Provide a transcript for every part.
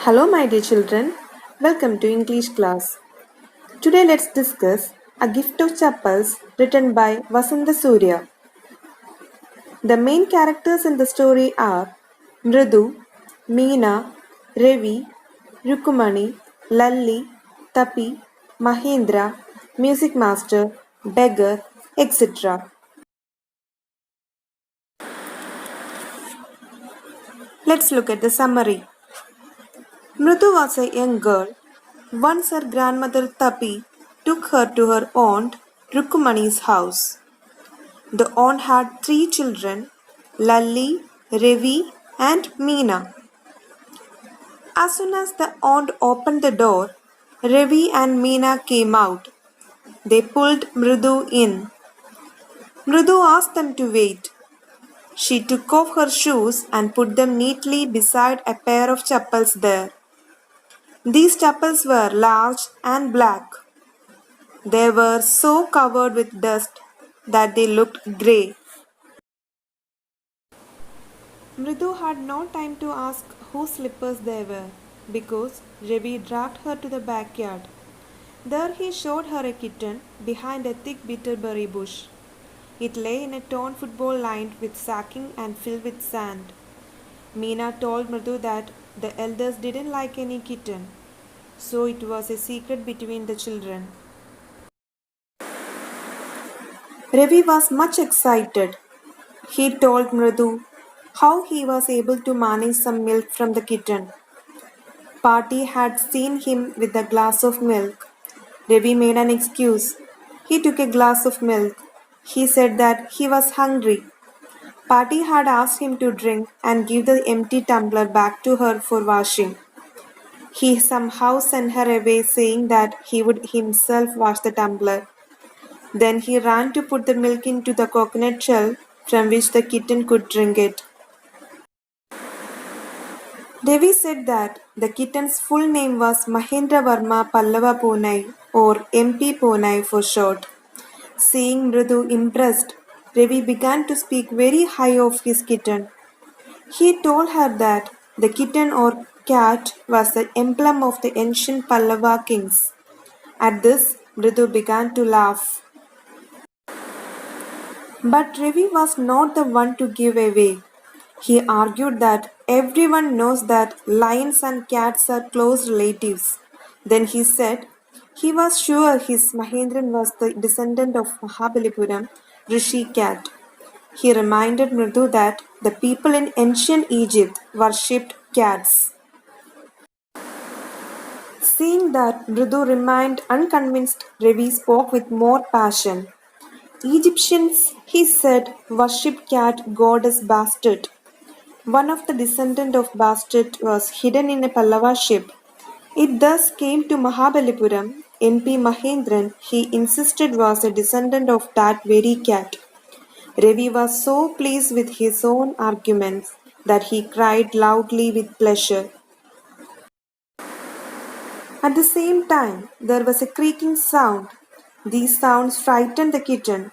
Hello, my dear children. Welcome to English class. Today, let's discuss A Gift of Chappals written by Vasanta Surya. The main characters in the story are Mridu, Meena, Ravi, Rukumani, Lalli, Tapi, Mahendra, Music Master, Beggar, etc. Let's look at the summary. Mridu was a young girl. Once her grandmother Tapi took her to her aunt Rukumani's house. The aunt had three children, Lalli, Ravi, and Meena. As soon as the aunt opened the door, Ravi and Meena came out. They pulled Mridu in. Mridu asked them to wait. She took off her shoes and put them neatly beside a pair of chappals there. These chappals were large and black. They were so covered with dust that they looked grey. Mridu had no time to ask whose slippers they were because Ravi dragged her to the backyard. There he showed her a kitten behind a thick bitterberry bush. It lay in a torn football lined with sacking and filled with sand. Meena told Mridu that the elders didn't like any kitten, so it was a secret between the children. Ravi was much excited. He told Mridu how he was able to manage some milk from the kitten. Pati had seen him with a glass of milk. Ravi made an excuse. He took a glass of milk. He said that he was hungry. Pati had asked him to drink and give the empty tumbler back to her for washing. He somehow sent her away saying that he would himself wash the tumbler. Then he ran to put the milk into the coconut shell from which the kitten could drink it. Devi said that the kitten's full name was Mahendra Varma Pallava Ponai or MP Ponai for short. Seeing Mridu impressed, Ravi began to speak very high of his kitten. He told her that the kitten or cat was the emblem of the ancient Pallava kings. At this, Mridu began to laugh. But Ravi was not the one to give away. He argued that everyone knows that lions and cats are close relatives. Then he said he was sure his Mahendran was the descendant of Mahabalipuram Rishi cat. He reminded Mridu that the people in ancient Egypt worshipped cats. Seeing that Mridu remained unconvinced, Ravi spoke with more passion. Egyptians, he said, worshipped cat goddess Bastet. One of the descendants of Bastet was hidden in a Pallava ship. It thus came to Mahabalipuram. MP Mahendran, he insisted, was a descendant of that very cat. Ravi was so pleased with his own arguments that he cried loudly with pleasure. At the same time, there was a creaking sound. These sounds frightened the kitten.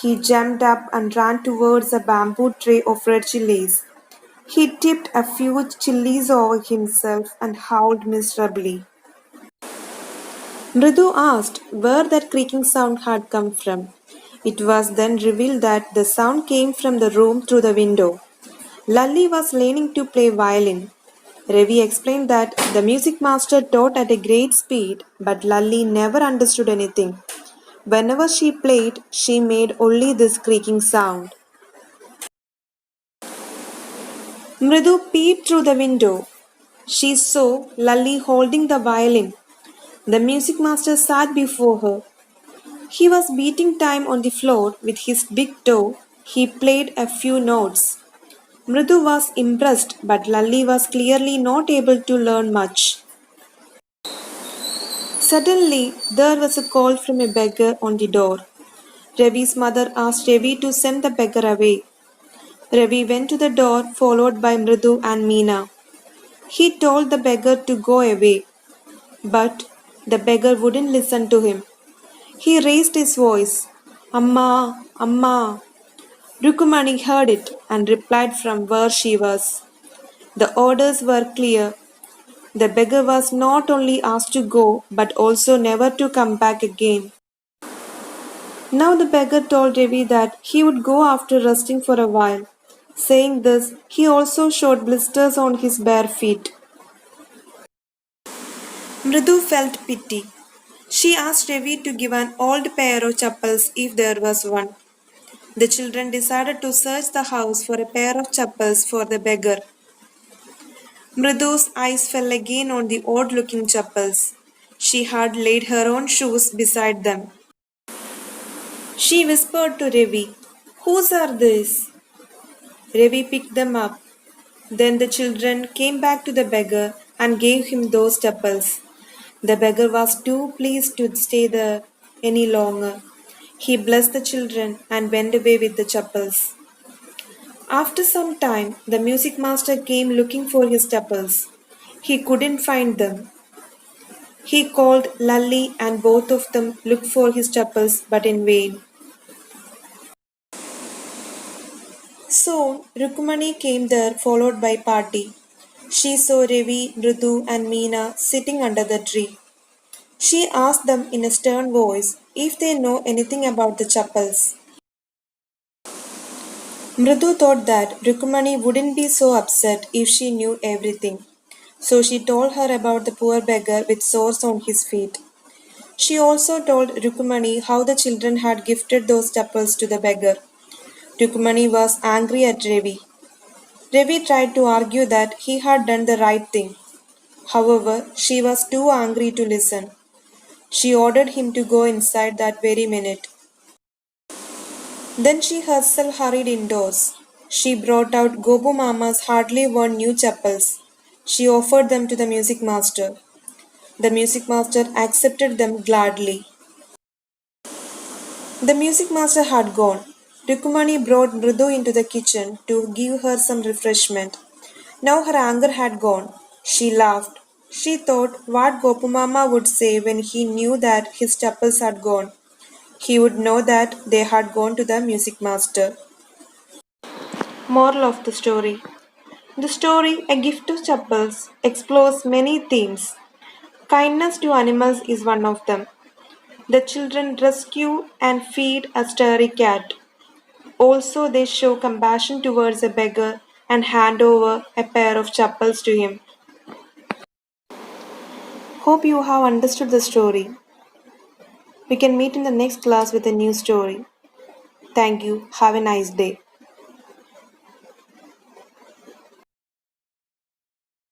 He jumped up and ran towards a bamboo tray of red chilies. He tipped a few chilies over himself and howled miserably. Mridu asked where that creaking sound had come from. It was then revealed that the sound came from the room through the window. Lalli was learning to play violin. Ravi explained that the music master taught at a great speed, but Lalli never understood anything. Whenever she played, she made only this creaking sound. Mridu peeped through the window. She saw Lalli holding the violin. The music master sat before her. He was beating time on the floor with his big toe. He played a few notes. Mridu was impressed, but Lalli was clearly not able to learn much. Suddenly, there was a call from a beggar on the door. Ravi's mother asked Ravi to send the beggar away. Ravi went to the door, followed by Mridu and Meena. He told the beggar to go away, but the beggar wouldn't listen to him. He raised his voice, Amma, Amma. Rukumani heard it and replied from where she was. The orders were clear. The beggar was not only asked to go but also never to come back again. Now the beggar told Ravi that he would go after resting for a while. Saying this, he also showed blisters on his bare feet. Mridu felt pity. She asked Ravi to give an old pair of chappals if there was one. The children decided to search the house for a pair of chappals for the beggar. Mridu's eyes fell again on the odd looking chappals. She had laid her own shoes beside them. She whispered to Ravi, "Whose are these?" Ravi picked them up. Then the children came back to the beggar and gave him those chappals. The beggar was too pleased to stay there any longer. He blessed the children and went away with the chappals. After some time, the music master came looking for his chappals. He couldn't find them. He called Lalli and both of them looked for his chappals but in vain. Soon Rukumani came there followed by Party. She saw Ravi, Mridu and Meena sitting under the tree. She asked them in a stern voice if they know anything about the chappals. Mridu thought that Rukumani wouldn't be so upset if she knew everything. So she told her about the poor beggar with sores on his feet. She also told Rukumani how the children had gifted those chappals to the beggar. Rukumani was angry at Ravi. Ravi tried to argue that he had done the right thing. However, she was too angry to listen. She ordered him to go inside that very minute. Then she herself hurried indoors. She brought out Gobu Mama's hardly worn new chappals. She offered them to the music master. The music master accepted them gladly. The music master had gone. Rukumani brought Mridu into the kitchen to give her some refreshment. Now her anger had gone. She laughed. She thought what Gopumama would say when he knew that his chappals had gone. He would know that they had gone to the music master. Moral of the story. The story, A Gift of Chappals, explores many themes. Kindness to animals is one of them. The children rescue and feed a starry cat. Also, they show compassion towards a beggar and hand over a pair of chappals to him. Hope you have understood the story. We can meet in the next class with a new story. Thank you. Have a nice day.